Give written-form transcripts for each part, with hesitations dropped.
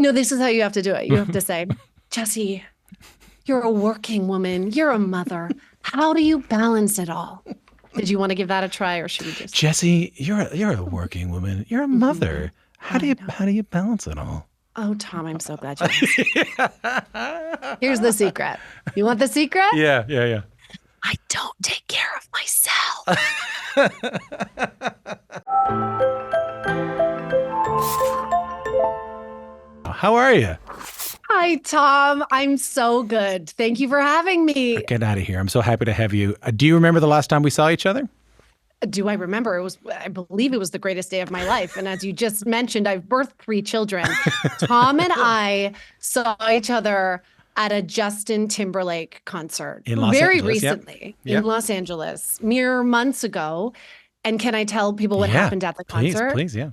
No, this is how you have to do it. You have to say, Jessi, you're a working woman. You're a mother. How do you balance it all? Did you want to give that a try, or should we just? Jessi, you're a working woman. You're a mother. How do you balance it all? Oh, Tom, I'm so glad you asked. Here's the secret. You want the secret? Yeah. I don't take care of myself. How are you? Hi, Tom. I'm so good. Thank you for having me. Get out of here. I'm so happy to have you. Do you remember the last time we saw each other? Do I remember? I believe it was the greatest day of my life. And as you just mentioned, I've birthed 3 children. Tom and I saw each other at a Justin Timberlake concert in Los very Angeles, recently in Los Angeles, mere months ago. And can I tell people what happened at the concert? Please, yeah.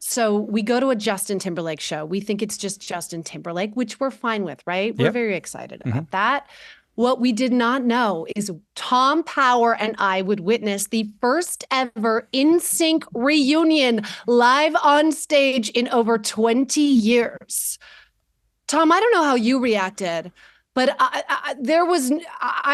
So we go to a Justin Timberlake show. We think it's just Justin Timberlake, which we're fine with, right? We're very excited about that. What we did not know is Tom Power and I would witness the first ever NSYNC reunion live on stage in over 20 years. Tom, I don't know how you reacted, but I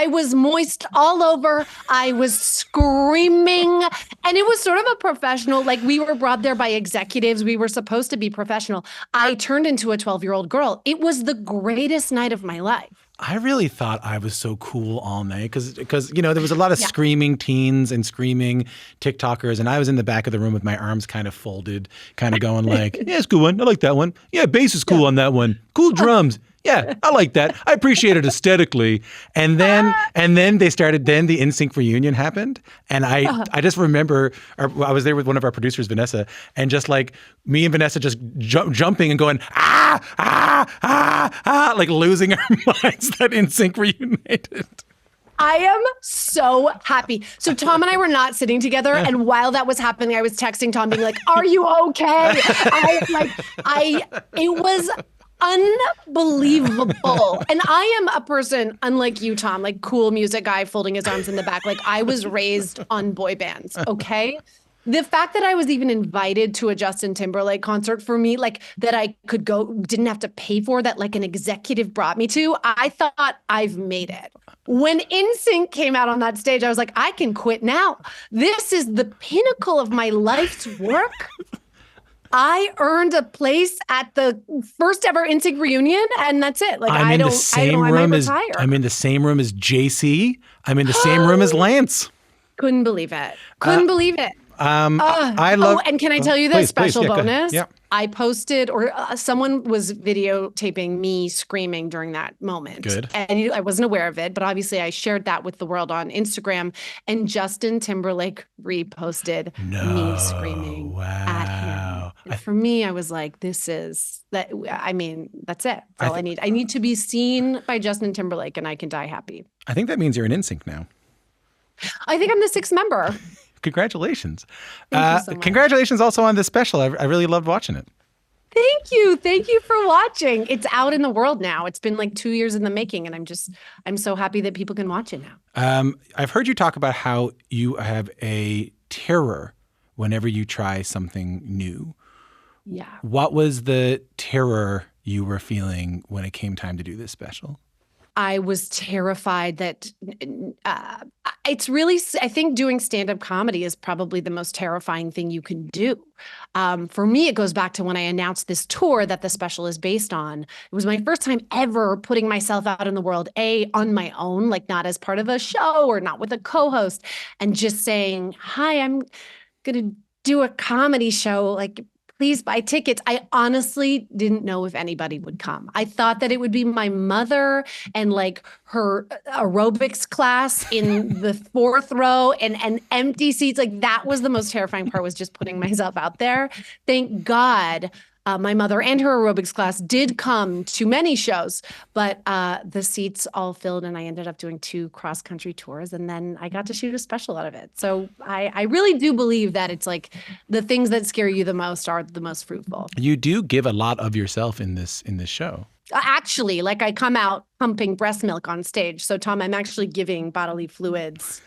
was moist all over. I was screaming, and it was sort of a professional, like we were brought there by executives. We were supposed to be professional. I turned into a 12-year-old girl. It was the greatest night of my life. I really thought I was so cool all night because there was a lot of screaming teens and screaming TikTokers, and I was in the back of the room with my arms kind of folded, kind of going like, yeah, it's a cool one. I like that one. Yeah, bass is cool on that one. Cool drums. Yeah, I like that. I appreciate it aesthetically. And then they started, then the NSYNC reunion happened. And I just remember, I was there with one of our producers, Vanessa, and just like me and Vanessa just jumping and going, like losing our minds that NSYNC reunited. I am so happy. So Tom and I were not sitting together. And while that was happening, I was texting Tom being like, are you okay? It was unbelievable. And I am a person, unlike you, Tom, like cool music guy folding his arms in the back. Like I was raised on boy bands, okay? The fact that I was even invited to a Justin Timberlake concert for me, like that I could go, didn't have to pay for, that like an executive brought me to, I thought I've made it. When NSYNC came out on that stage, I was like, I can quit now. This is the pinnacle of my life's work. I earned a place at the first ever NSYNC reunion, and that's it. Like I'm in the same room as JC. I'm in the same room as Lance. Couldn't believe it. Believe it. I love. Oh, and can I tell you this special yeah, bonus? Yeah. I posted, or someone was videotaping me screaming during that moment. Good. And I wasn't aware of it, but obviously I shared that with the world on Instagram. And Justin Timberlake reposted me screaming at him. And for me, I was like, that's it. That's all I need. I need to be seen by Justin Timberlake, and I can die happy. I think that means you're in NSYNC now. I think I'm the 6th member. Congratulations. Thank you so much. Congratulations also on this special. I really loved watching it. Thank you. Thank you for watching. It's out in the world now. It's been like 2 years in the making, and I'm so happy that people can watch it now. I've heard you talk about how you have a terror whenever you try something new. Yeah. What was the terror you were feeling when it came time to do this special? I was terrified that it's really, I think doing stand-up comedy is probably the most terrifying thing you can do. For me, it goes back to when I announced this tour that the special is based on. It was my first time ever putting myself out in the world, on my own, like not as part of a show or not with a co-host, and just saying, hi, I'm going to do a comedy show, like, please buy tickets. I honestly didn't know if anybody would come. I thought that it would be my mother and like her aerobics class in the 4th row and empty seats. Like that was the most terrifying part, was just putting myself out there. Thank God my mother and her aerobics class did come to many shows, but the seats all filled and I ended up doing 2 cross-country tours, and then I got to shoot a special out of it. So I really do believe that it's like the things that scare you the most are the most fruitful. You do give a lot of yourself in this show. Actually, like I come out pumping breast milk on stage. So Tom, I'm actually giving bodily fluids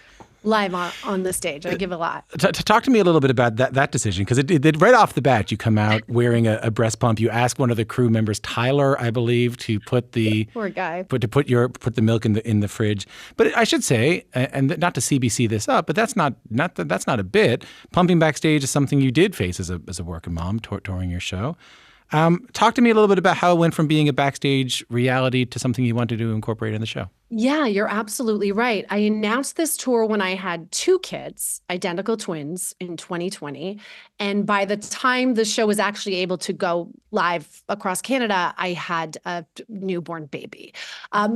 live on the stage. I give a lot. Talk to me a little bit about that decision, because it did right off the bat. You come out wearing a breast pump. You ask one of the crew members, Tyler, I believe, to put the poor guy put the milk in the fridge. But I should say, and not to CBC this up, but that's not a bit. Pumping backstage is something you did face as a working mom touring your show. Talk to me a little bit about how it went from being a backstage reality to something you wanted to incorporate in the show. Yeah, you're absolutely right. I announced this tour when I had 2 kids, identical twins, in 2020. And by the time the show was actually able to go live across Canada, I had a newborn baby.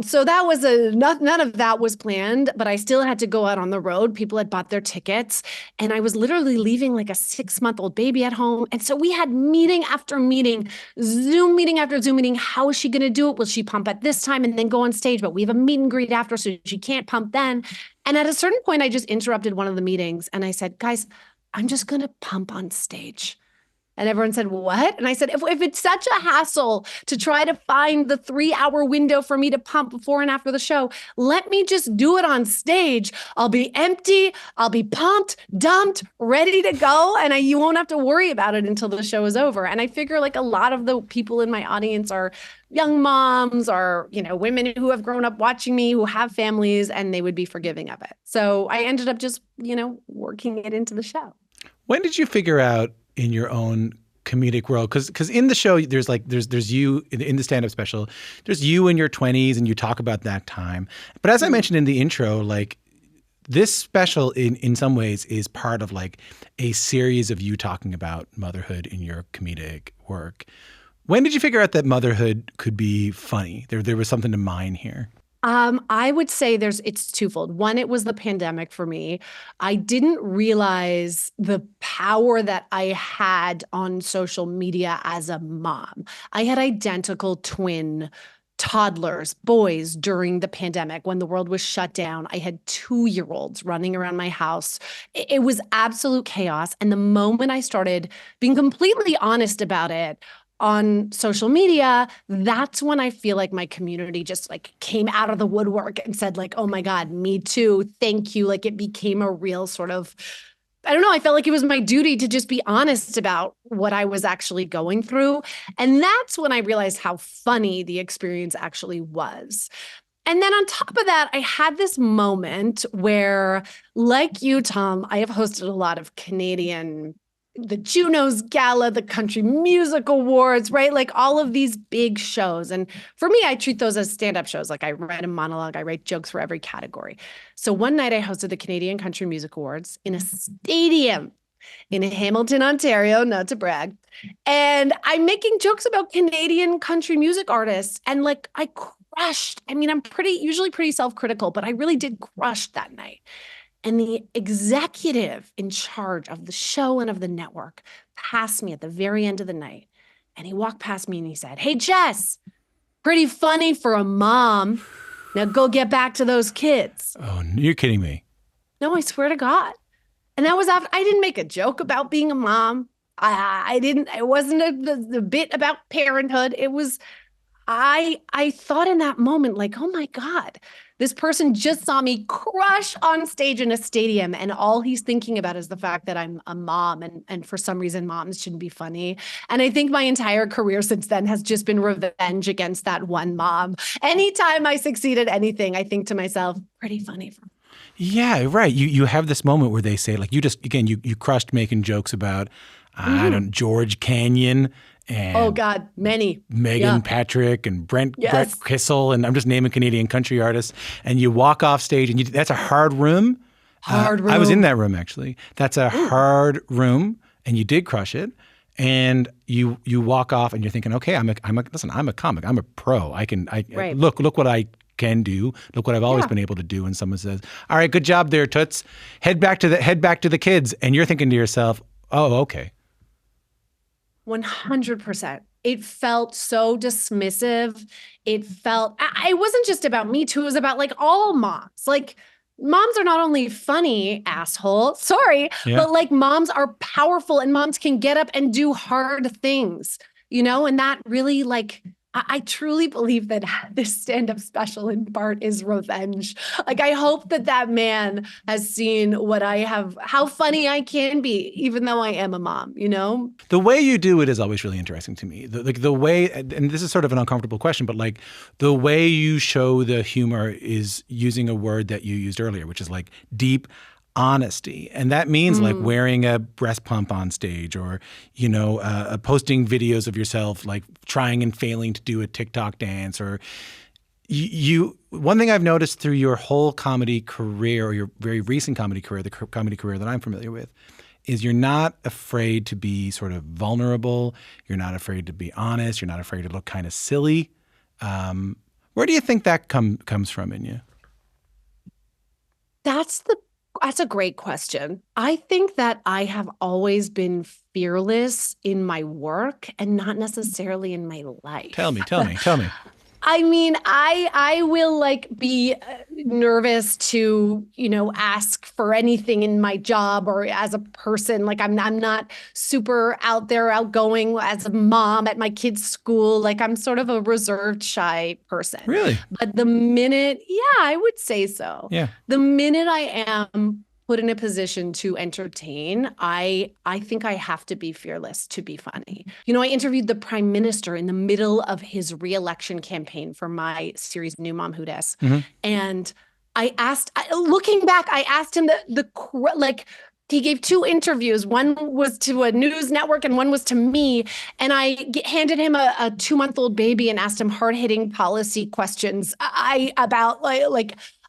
So that was none of that was planned, but I still had to go out on the road. People had bought their tickets, and I was literally leaving like a 6-month-old baby at home. And so we had meeting after meeting, Zoom meeting after Zoom meeting. How is she going to do it? Will she pump at this time and then go on stage? But we have a meet and greet after, so she can't pump then. And at a certain point, I just interrupted one of the meetings and I said, guys, I'm just going to pump on stage. And everyone said, what? And I said, if it's such a hassle to try to find the 3-hour window for me to pump before and after the show, let me just do it on stage. I'll be empty. I'll be pumped, dumped, ready to go. And you won't have to worry about it until the show is over. And I figure like a lot of the people in my audience are young moms or, women who have grown up watching me, who have families, and they would be forgiving of it. So I ended up just, working it into the show. When did you figure out in your own comedic world? Because in the show, there's you in the stand-up special, there's you in your 20s and you talk about that time. But as I mentioned in the intro, like this special in some ways is part of like a series of you talking about motherhood in your comedic work. When did you figure out that motherhood could be funny? There was something to mine here. I would say it's twofold. One, it was the pandemic for me. I didn't realize the power that I had on social media as a mom. I had identical twin toddlers, boys, during the pandemic when the world was shut down. I had 2-year-olds running around my house. It was absolute chaos. And the moment I started being completely honest about it on social media, that's when I feel like my community just like came out of the woodwork and said like, oh my God, me too. Thank you. Like it became a real sort of, I don't know, I felt like it was my duty to just be honest about what I was actually going through. And that's when I realized how funny the experience actually was. And then on top of that, I had this moment where, like you, Tom, I have hosted a lot of the Junos Gala, the Country Music Awards, right? Like all of these big shows. And for me, I treat those as stand-up shows. Like I write a monologue, I write jokes for every category. So one night I hosted the Canadian Country Music Awards in a stadium in Hamilton, Ontario, not to brag. And I'm making jokes about Canadian country music artists. And like I crushed. I mean, I'm usually pretty self-critical, but I really did crush that night. And the executive in charge of the show and of the network passed me at the very end of the night. And he walked past me and he said, hey, Jess, pretty funny for a mom. Now go get back to those kids. Oh, you're kidding me. No, I swear to God. And that was after I didn't make a joke about being a mom. It wasn't a bit about parenthood. It was, I thought in that moment, like, oh my God, this person just saw me crush on stage in a stadium, and all he's thinking about is the fact that I'm a mom, and for some reason, moms shouldn't be funny. And I think my entire career since then has just been revenge against that one mom. Anytime I succeed at anything, I think to myself, pretty funny for me. Yeah, right. You have this moment where they say, like, you crushed making jokes about, I don't know, George Canyon. And oh God, many. Megan Patrick and Brent Kissel, and I'm just naming Canadian country artists. And you walk off stage, and that's a hard room. Hard room. I was in that room actually. That's a hard room, and you did crush it. And you walk off, and you're thinking, okay, I'm a comic, I'm a pro. Right. Look what I can do. Look what I've always been able to do. And someone says, all right, good job there, Toots. Head back to the kids, and you're thinking to yourself, oh, okay. 100%. It felt so dismissive. It wasn't just about me too. It was about like all moms. Like moms are not only funny, asshole, sorry, but like moms are powerful and moms can get up and do hard things, and that really like I truly believe that this stand-up special in part is revenge. Like, I hope that that man has seen what I have, how funny I can be, even though I am a mom, you know? The way you do it is always really interesting to me. The way, and this is sort of an uncomfortable question, but like the way you show the humor is using a word that you used earlier, which is like deep honesty. And that means like wearing a breast pump on stage, or, you know, posting videos of yourself like trying and failing to do a TikTok dance, or one thing I've noticed through your whole comedy career, or your very recent comedy career, the comedy career that I'm familiar with, is you're not afraid to be sort of vulnerable. You're not afraid to be honest. You're not afraid to look kind of silly. Where do you think that comes from in you? That's a great question. I think that I have always been fearless in my work and not necessarily in my life. Tell me. I mean, I will like be nervous to, you know, ask for anything in my job or as a person. Like I'm not super out there, outgoing as a mom at my kids' school. Like I'm sort of a reserved, shy person. Really? But the minute, yeah, I would say so. Yeah. The minute I am put in a position to entertain, I think I have to be fearless to be funny. You know, I interviewed the prime minister in the middle of his re-election campaign for my series, New Momhood. And looking back, I asked him like, he gave 2 interviews. One was to a news network and one was to me. And I handed him a 2-month-old baby and asked him hard-hitting policy questions about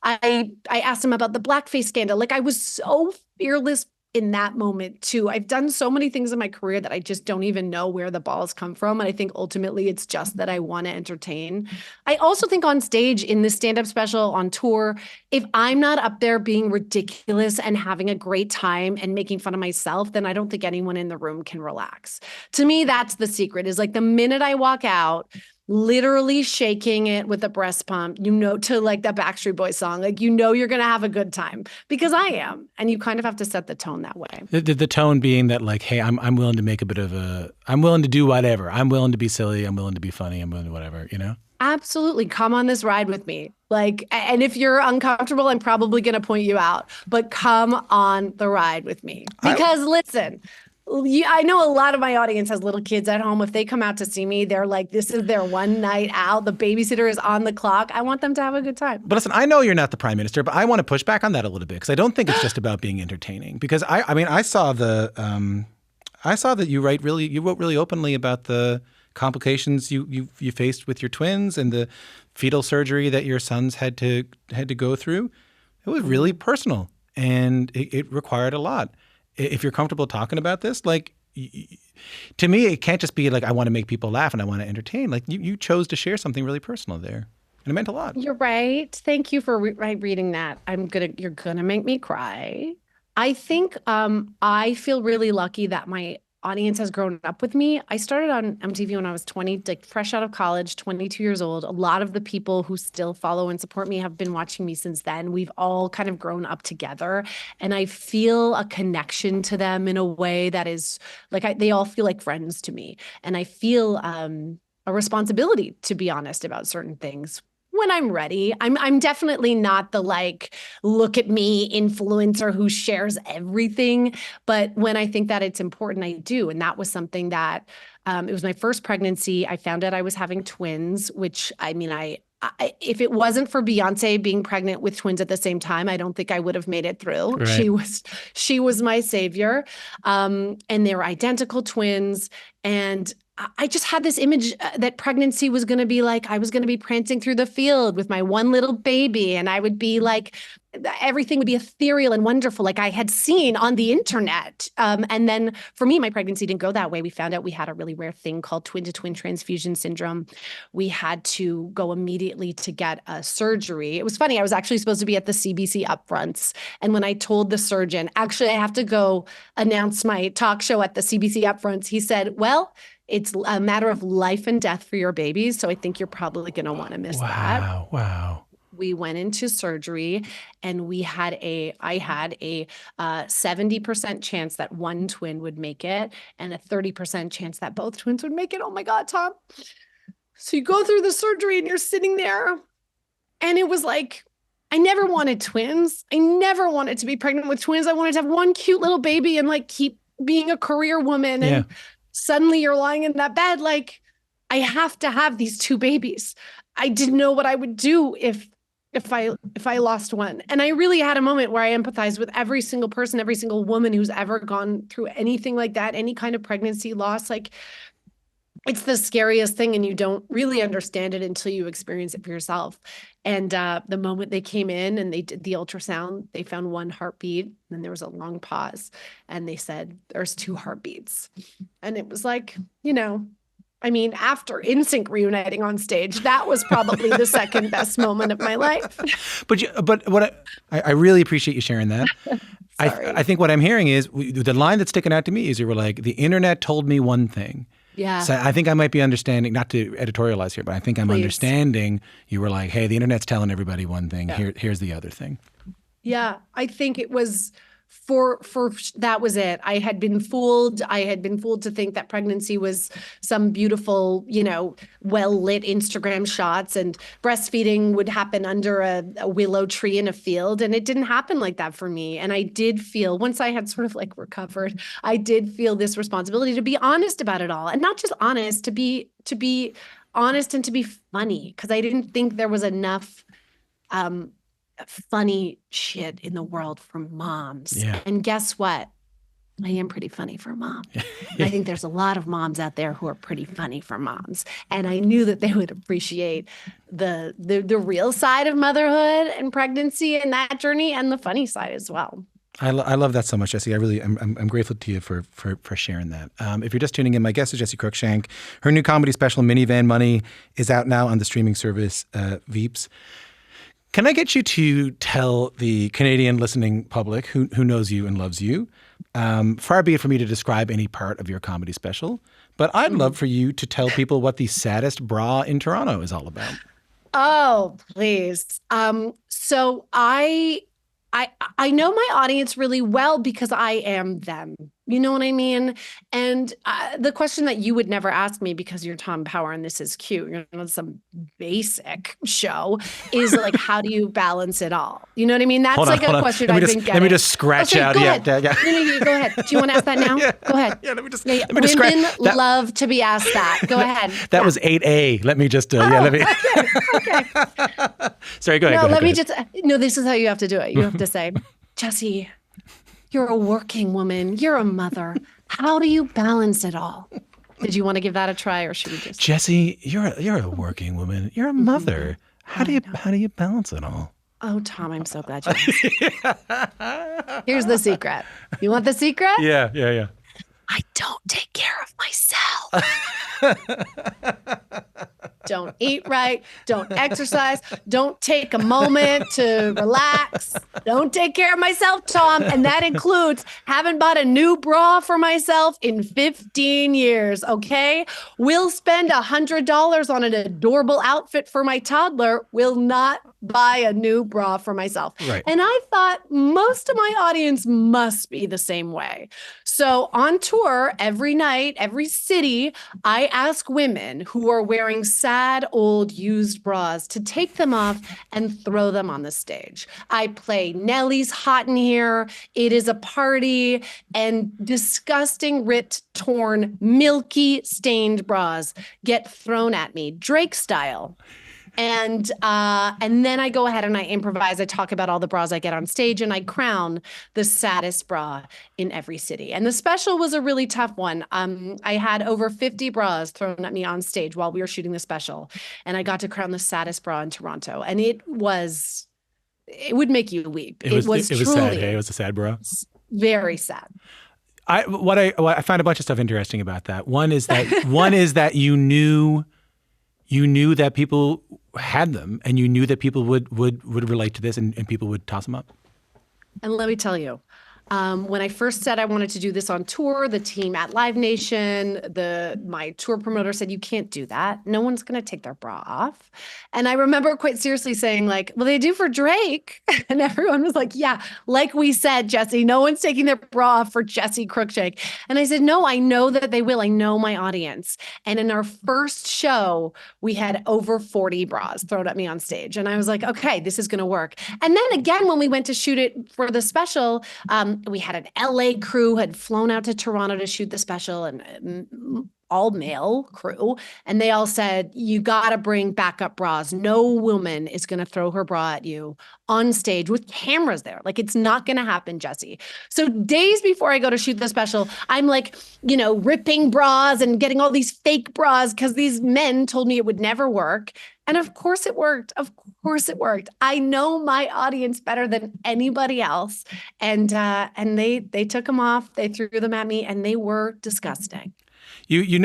I asked him about the blackface scandal. Like I was so fearless in that moment too. I've done so many things in my career that I just don't even know where the balls come from. And I think ultimately it's just that I want to entertain. I also think on stage in this stand-up special, on tour, if I'm not up there being ridiculous and having a great time and making fun of myself, then I don't think anyone in the room can relax. To me, that's the secret, is like the minute I walk out, literally shaking it with a breast pump, you know, to like the Backstreet Boys song, like, you know, you're going to have a good time because I am. And you kind of have to set the tone that way. The tone being that like, hey, I'm willing to make I'm willing to do whatever. I'm willing to be silly. I'm willing to be funny. I'm willing to whatever, you know? Absolutely. Come on this ride with me. Like, and if you're uncomfortable, I'm probably going to point you out, but come on the ride with me because listen, I know a lot of my audience has little kids at home. If they come out to see me, they're like, this is their one night out. The babysitter is on the clock. I want them to have a good time. But listen, I know you're not the prime minister, but I want to push back on that a little bit because I don't think it's just about being entertaining. Because I saw that you wrote really openly about the complications you faced with your twins and the fetal surgery that your sons had to go through. It was really personal and it required a lot. If you're comfortable talking about this, like, to me, it can't just be like, I want to make people laugh and I want to entertain. Like, you chose to share something really personal there. And it meant a lot. You're right. Thank you for reading that. You're gonna make me cry. I think I feel really lucky that my audience has grown up with me. I started on MTV when I was 20, like fresh out of college, 22 years old. A lot of the people who still follow and support me have been watching me since then. We've all kind of grown up together. And I feel a connection to them in a way that is like, they all feel like friends to me. And I feel a responsibility to be honest about certain things when I'm ready. I'm definitely not the like, look at me influencer who shares everything. But when I think that it's important, I do. And that was something that it was my first pregnancy. I found out I was having twins, which I mean, if it wasn't for Beyonce being pregnant with twins at the same time, I don't think I would have made it through. Right. She was my savior. And they were identical twins. And I just had this image that pregnancy was going to be like, I was going to be prancing through the field with my one little baby. And I would be like, everything would be ethereal and wonderful, like I had seen on the internet. And then for me, my pregnancy didn't go that way. We found out we had a really rare thing called twin-to-twin transfusion syndrome. We had to go immediately to get a surgery. It was funny. I was actually supposed to be at the CBC upfronts. And when I told the surgeon, actually, I have to go announce my talk show at the CBC upfronts, he said, well, it's a matter of life and death for your babies. So I think you're probably going to want to miss that. Wow. We went into surgery and I had a 70% chance that one twin would make it and a 30% chance that both twins would make it. Oh my God, Tom. So you go through the surgery and you're sitting there, and it was like, I never wanted twins. I never wanted to be pregnant with twins. I wanted to have one cute little baby and like keep being a career woman. And suddenly you're lying in that bed like, I have to have these two babies. I didn't know what I would do if I lost one. And I really had a moment where I empathized with every single person, every single woman who's ever gone through anything like that, any kind of pregnancy loss. Like, it's the scariest thing, and you don't really understand it until you experience it for yourself. And the moment they came in and they did the ultrasound, they found one heartbeat. And then there was a long pause, and they said, there's two heartbeats. And it was like, I mean, after NSYNC reuniting on stage, that was probably the second best moment of my life. But what I really appreciate you sharing that. I think what I'm hearing is the line that's sticking out to me is you were like, the internet told me one thing. Yeah. So I think I might be understanding, not to editorialize here, but I think I'm understanding you were like, hey, the internet's telling everybody one thing. Yeah. Here's the other thing. Yeah. I think it was for that was it. I had been fooled. I had been fooled to think that pregnancy was some beautiful, well-lit Instagram shots, and breastfeeding would happen under a willow tree in a field. And it didn't happen like that for me. And I did feel, once I had sort of like recovered, I did feel this responsibility to be honest about it all. And not just honest, to be honest and to be funny, because I didn't think there was enough funny shit in the world from moms. Yeah. And guess what? I am pretty funny for mom. I think there's a lot of moms out there who are pretty funny for moms. And I knew that they would appreciate the real side of motherhood and pregnancy and that journey, and the funny side as well. I love that so much, Jessi. I'm grateful to you for sharing that. If you're just tuning in, my guest is Jessi Cruickshank. Her new comedy special, Minivan Money, is out now on the streaming service Veeps. Can I get you to tell the Canadian listening public who knows you and loves you, far be it for me to describe any part of your comedy special, but I'd love for you to tell people what the saddest bra in Toronto is all about. Oh, please. So I know my audience really well because I am them. You know what I mean? And the question that you would never ask me, because you're Tom Power and this is cute, you're on some basic show, is like, how do you balance it all? You know what I mean? That's a question I've been getting. Let me just scratch out. Go ahead. Yeah. No, go ahead. Do you want to ask that now? Yeah. Go ahead. Yeah, let me just Women love to be asked that. Go ahead. That was 8A. Let me just, let me. Okay. Sorry, go ahead. No, this is how you have to do it. You have to say, Jessi, you're a working woman. You're a mother. How do you balance it all? Did you want to give that a try, or should we just? Jessi, you're a working woman. You're a mother. How do you balance it all? Oh, Tom, I'm so glad you asked. Here's the secret. You want the secret? Yeah. I don't take care of myself. Don't eat right. Don't exercise. Don't take a moment to relax. Don't take care of myself, Tom. And that includes haven't bought a new bra for myself in 15 years, okay? We'll spend $100 on an adorable outfit for my toddler. Will not buy a new bra for myself. Right. And I thought most of my audience must be the same way. So on tour, every night, every city, I ask women who are wearing sad old used bras to take them off and throw them on the stage. I play Nelly's Hot in Here. It is a party, and disgusting, ripped, torn, milky, stained bras get thrown at me, Drake style. And then I go ahead and I improvise. I talk about all the bras I get on stage, and I crown the saddest bra in every city. And the special was a really tough one. I had over 50 bras thrown at me on stage while we were shooting the special, and I got to crown the saddest bra in Toronto. And it would make you weep. It was truly sad. Hey, it was a sad bra. Very sad. I find a bunch of stuff interesting about that. One is that you knew that people had them, and you knew that people would relate to this, and people would toss them up. And let me tell you, When I first said I wanted to do this on tour, the team at Live Nation, my tour promoter said, you can't do that. No one's going to take their bra off. And I remember quite seriously saying like, well, they do for Drake. And everyone was like, yeah, like we said, Jessi, no one's taking their bra off for Jessi Cruickshank. And I said, no, I know that they will. I know my audience. And in our first show, we had over 40 bras thrown at me on stage. And I was like, okay, this is going to work. And then again, when we went to shoot it for the special, we had an LA crew had flown out to Toronto to shoot the special, and all male crew. And they all said, you got to bring backup bras. No woman is going to throw her bra at you on stage with cameras there. Like, it's not going to happen, Jessi. So days before I go to shoot the special, I'm like, ripping bras and getting all these fake bras because these men told me it would never work. And of course it worked. Of course it worked. I know my audience better than anybody else. And they took them off, they threw them at me, and they were disgusting. You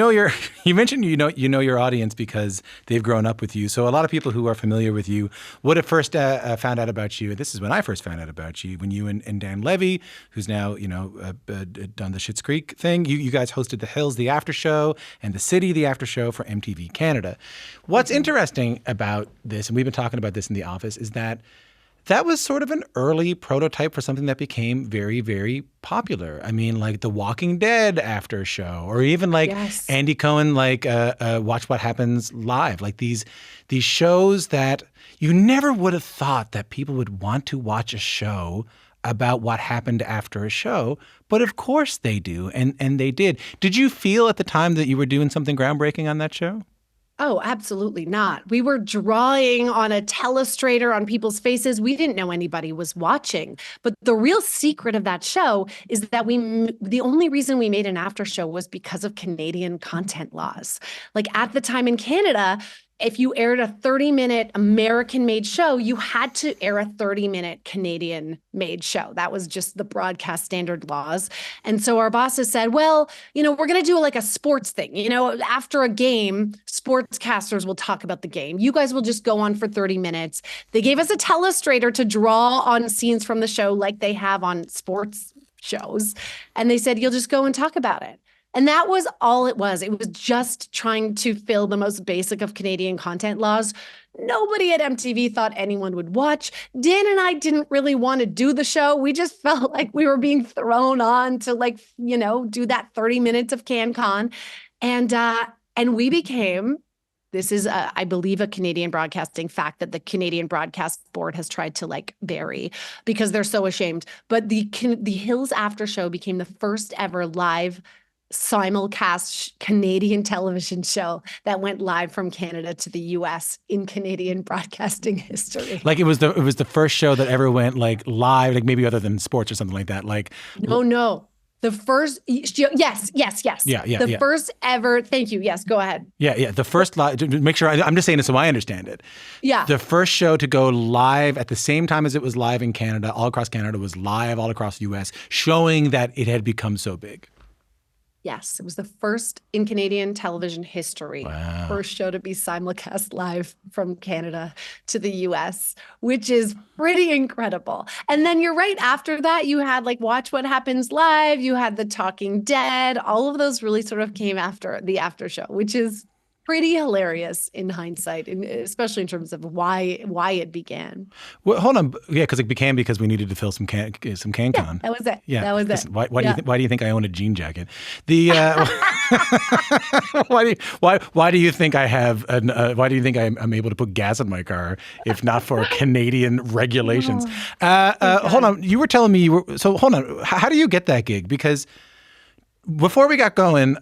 mentioned your audience because they've grown up with you. So a lot of people who are familiar with you would have first found out about you. This is when I first found out about you, when you and Dan Levy, who's now done the Schitt's Creek thing. You guys hosted The Hills, the after show, and The City, the after show for MTV Canada. What's interesting about this, and we've been talking about this in the office, is that was sort of an early prototype for something that became very, very popular. I mean, like The Walking Dead after show, or even like Yes. Andy Cohen, like Watch What Happens Live, like these shows that you never would have thought that people would want to watch a show about what happened after a show, but of course they do, and they did. Did you feel at the time that you were doing something groundbreaking on that show? Oh, absolutely not. We were drawing on a telestrator on people's faces. We didn't know anybody was watching. But the real secret of that show is that the only reason we made an after show was because of Canadian content laws. Like, at the time in Canada, if you aired a 30-minute American-made show, you had to air a 30-minute Canadian-made show. That was just the broadcast standard laws. And so our bosses said, well, we're going to do like a sports thing. After a game, sportscasters will talk about the game. You guys will just go on for 30 minutes. They gave us a telestrator to draw on scenes from the show like they have on sports shows. And they said, you'll just go and talk about it. And that was all it was. It was just trying to fill the most basic of Canadian content laws. Nobody at MTV thought anyone would watch. Dan and I didn't really want to do the show. We just felt like we were being thrown on to do that 30 minutes of CanCon. And we became, this is, I believe, a Canadian broadcasting fact that the Canadian Broadcast Board has tried to bury because they're so ashamed. But the Hills After Show became the first ever live simulcast Canadian television show that went live from Canada to the US in Canadian broadcasting history. Like it was the first show that ever went live, maybe other than sports or something like that. No. The first, yes. Yeah. First ever, thank you. Yes, go ahead. Yeah. The first live, to make sure, I'm just saying it so I understand it. Yeah. The first show to go live at the same time as it was live in Canada, all across Canada, was live all across the US, showing that it had become so big. Yes, it was the first in Canadian television history. Wow. First show to be simulcast live from Canada to the US, which is pretty incredible. And then you're right, after that, you had Watch What Happens Live, you had The Talking Dead, all of those really sort of came after the after show, which is pretty hilarious in hindsight, and especially in terms of why it began. Well, hold on. Yeah, because it began because we needed to fill some CanCon. Yeah, that was it. Yeah, that was listen, it. Why do you think I own a jean jacket? Why do you think I have why do you think I'm able to put gas in my car if not for Canadian regulations? Hold on. You were telling me hold on. How do you get that gig? Because before we got going,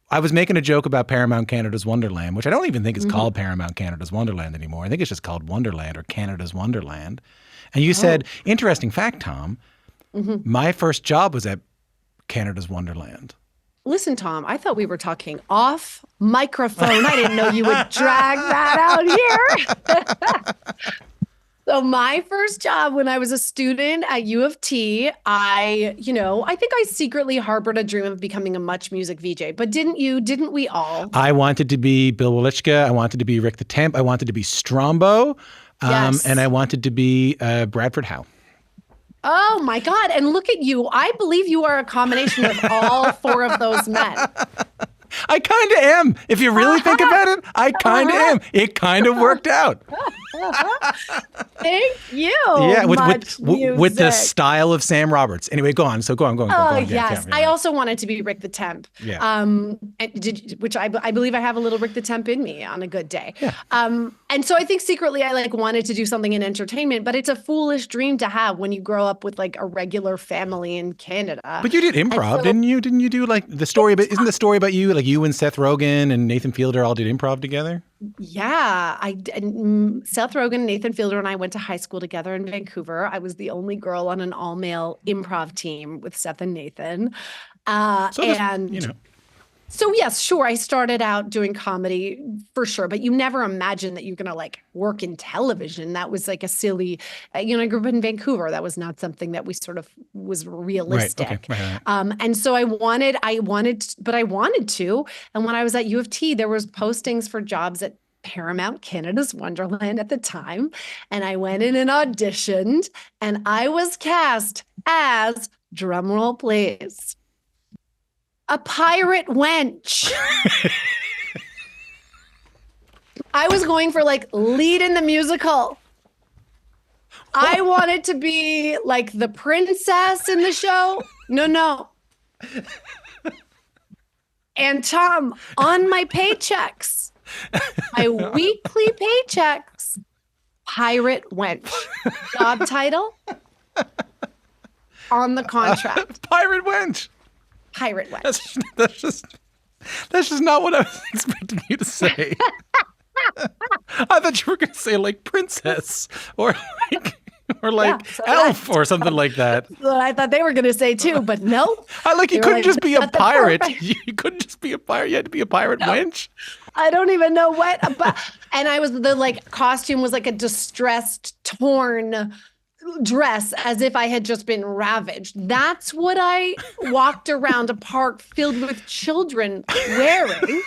I was making a joke about Paramount Canada's Wonderland, which I don't even think is called Paramount Canada's Wonderland anymore. I think it's just called Wonderland or Canada's Wonderland. And you said, interesting fact, Tom, my first job was at Canada's Wonderland. Listen, Tom, I thought we were talking off microphone. I didn't know you would drag that out here. So my first job when I was a student at U of T, I think I secretly harbored a dream of becoming a Much Music VJ. But didn't you? Didn't we all? I wanted to be Bill Welichka. I wanted to be Rick the Temp. I wanted to be Strombo. Yes. And I wanted to be Bradford Howe. Oh my God. And look at you. I believe you are a combination of all four of those men. I kind of am. If you really think about it, I kind of am. It kind of worked out. Thank you. Yeah, with the style of Sam Roberts. Anyway, go on. So go on. Oh, yes. I also wanted to be Rick the Temp. Yeah. Which I believe I have a little Rick the Temp in me on a good day. Yeah. And so I think secretly I like wanted to do something in entertainment, but it's a foolish dream to have when you grow up with like a regular family in Canada. But you did improv, didn't you? Didn't you do like the story? But isn't the story about you, like you and Seth Rogen and Nathan Fielder all did improv together? Yeah, Seth Rogen, Nathan Fielder, and I went to high school together in Vancouver. I was the only girl on an all-male improv team with Seth and Nathan. So yes, sure, I started out doing comedy for sure, but you never imagine that you're going to like work in television. That was like a silly, I grew up in Vancouver. That was not something that we sort of was realistic. Right, okay, right. And so I wanted to. And when I was at U of T, there was postings for jobs at Paramount Canada's Wonderland at the time. And I went in and auditioned and I was cast as, drumroll please, a pirate wench. I was going for like lead in the musical. I wanted to be like the princess in the show. No. And Tom, on my paychecks, my weekly paychecks, pirate wench. Job title on the contract. Pirate wench. Pirate wench. That's just not what I was expecting you to say. I thought you were going to say like princess or like elf or something like that. That's what I thought they were going to say too, but no. You couldn't just be a pirate. You couldn't just be a pirate. You had to be a pirate wench. I don't even know what. And I was the costume was like a distressed, torn dress as if I had just been ravaged. That's what I walked around a park filled with children wearing.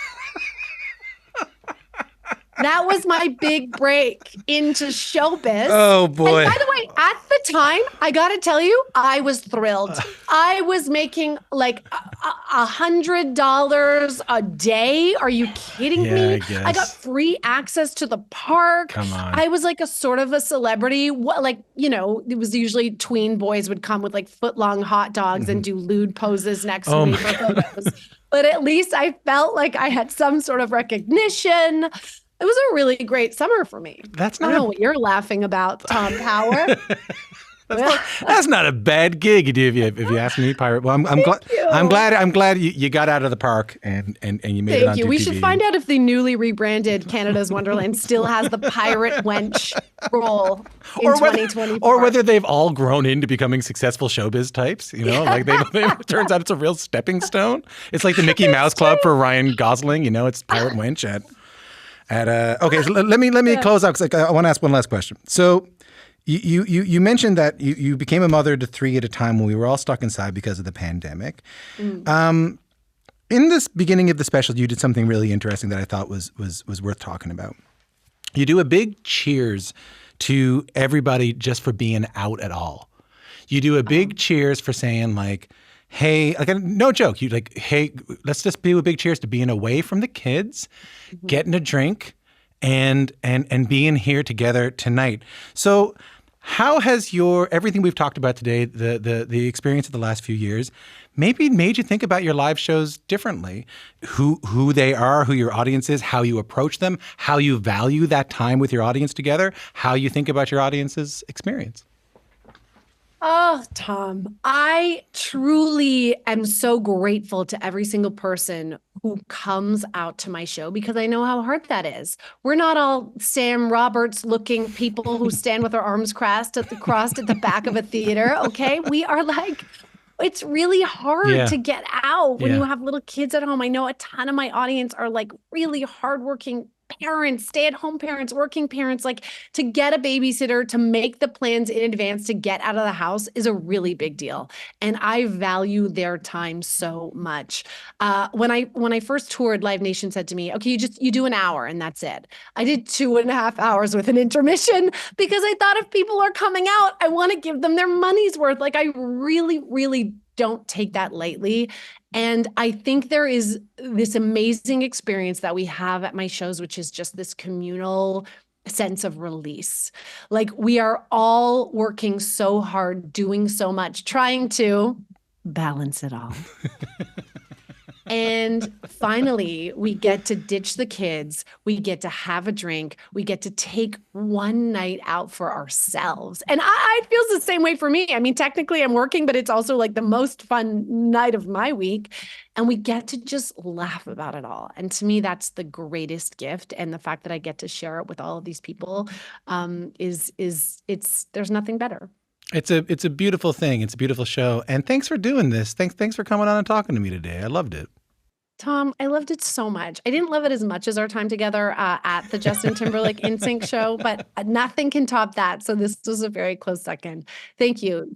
That was my big break into showbiz. Oh, boy. And by the way, at the time, I got to tell you, I was thrilled. I was making like $100 a day. Are you kidding me? I got free access to the park. Come on. I was like a sort of a celebrity. It was usually tween boys would come with like foot-long hot dogs and do lewd poses next to me for photos. But at least I felt like I had some sort of recognition. It was a really great summer for me. I don't know what you're laughing about, Tom Power. That's not a bad gig, if you ask me, pirate. Well, I'm glad you got out of the park and you made it on TV. We should find out if the newly rebranded Canada's Wonderland still has the pirate wench role in 2024. Or whether they've all grown into becoming successful showbiz types. It turns out it's a real stepping stone. It's like the Mickey Mouse Club for Ryan Gosling. It's pirate wench okay, so let me close out because I want to ask one last question. So you mentioned that you became a mother to 3 at a time when we were all stuck inside because of the pandemic. In this beginning of the special, you did something really interesting that I thought was worth talking about. You do a big cheers to everybody just for being out at all. You do a big cheers for saying like, hey, no joke. You like, hey, let's just do a big cheers to being away from the kids, getting a drink, and being here together tonight. So, how has everything we've talked about today, the experience of the last few years, maybe made you think about your live shows differently? Who they are, who your audience is, how you approach them, how you value that time with your audience together, how you think about your audience's experience? Oh, Tom, I truly am so grateful to every single person who comes out to my show because I know how hard that is. We're not all Sam Roberts looking people who stand with their arms crossed at the back of a theater. Okay. We are like, it's really hard to get out when you have little kids at home. I know a ton of my audience are like really hardworking parents, stay-at-home parents, working parents, like to get a babysitter, to make the plans in advance to get out of the house is a really big deal. And I value their time so much. When I first toured, Live Nation said to me, okay, you do an hour and that's it. I did 2.5 hours with an intermission because I thought if people are coming out, I want to give them their money's worth. Like I really, really don't take that lightly. And I think there is this amazing experience that we have at my shows, which is just this communal sense of release. Like we are all working so hard, doing so much, trying to balance it all. And finally, we get to ditch the kids. We get to have a drink. We get to take one night out for ourselves. And it feels the same way for me. I mean, technically I'm working, but it's also like the most fun night of my week. And we get to just laugh about it all. And to me, that's the greatest gift. And the fact that I get to share it with all of these people there's nothing better. It's a beautiful thing. It's a beautiful show. And thanks for doing this. Thanks for coming on and talking to me today. I loved it. Tom, I loved it so much. I didn't love it as much as our time together at the Justin Timberlake NSYNC show, but nothing can top that. So this was a very close second. Thank you.